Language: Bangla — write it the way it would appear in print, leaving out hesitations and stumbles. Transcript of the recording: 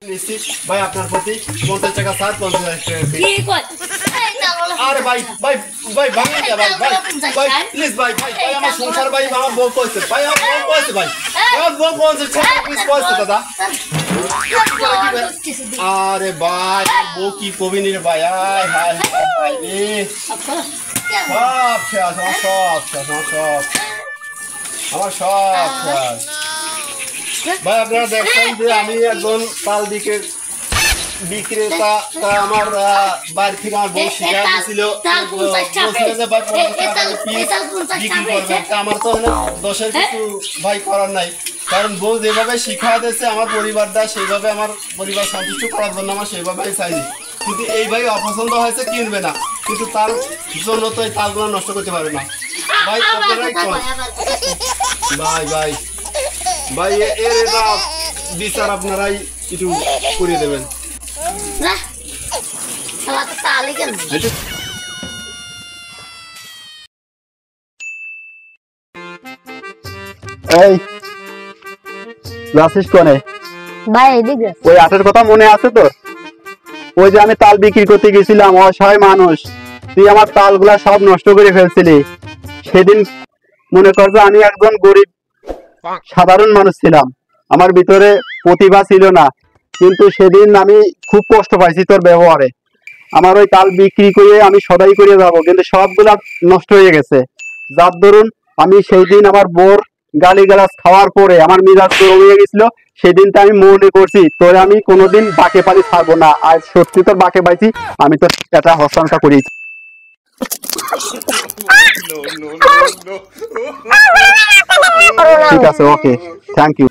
নিশ্চিত ভাই আপনার প্রতি 50 টাকা ছাড় 50 টাকা কি কই আরে ভাই ভাই ভাই ভাঙি না ভাই ভাই ভাই প্লিজ ভাই ভাই ভাই আমার সংসার ভাই আমার বউ কইছে ভাই আমার বউ কইছে ভাই আমার বউ কইছে প্লিজ কইছে দাদা আরে ভাই বউ কি কবি নি রে ভাই হাই হাই ভাই রে সব শেষ আমার সব ভাই আপনারা দেখছেন যে আমি একজন তাল বিক্রেতা আমার বাড়ি থেকে আমার বউ শিখা দিয়েছিল আমার তো দোষের কিছু ভাই করার নাই কারণ বউ যেভাবে শিখা দিয়েছে আমার পরিবারটা সেইভাবে আমার পরিবার সন্তুষ্ট করার জন্য আমার সেইভাবেই চাইনি কিন্তু এই ভাই অপছন্দ হয়েছে কিনবে না কিন্তু তার জন্য তো এই তালগুলো নষ্ট করতে পারবে না ভাই আপনারাই ভাই ভাই ভাই এর বিচার আপনারাই একটু করিয়ে দেবেন এই যাচ্ছিস কোনে ভাই এদিকে ওই আটের কথা মনে আছে তো ওই যে আমি তাল বিক্রি করতে গেছিলাম অসহায় মানুষ তুই আমার তালগুলা সব নষ্ট করে ফেলছিলি সেদিন মনে কর যে আমি একজন গরিব সাধারণ মানুষ ছিলাম আমার ভিতরে প্রতিভা ছিল না কিন্তু সেদিন আমি খুব কষ্ট পাইছি তোর ব্যবহারে আমার ওই তাল বিক্রি করে আমি সদাই করে যাবো কিন্তু সবগুলা নষ্ট হয়ে গেছে যার দরুন আমি সেই দিন আমার বোর গালিগালাজ খাওয়ার পরে আমার মিজাজ গরম হয়ে গেছিল সেদিনটা আমি মনে করছি তোর আমি কোনোদিন বাকে পানি ছাড়বো না আর সত্যি তোর বাকে পাইছি আমি তোর এটা হস্তান্তর করি ঠিক আছে ওকে থ্যাংক ইউ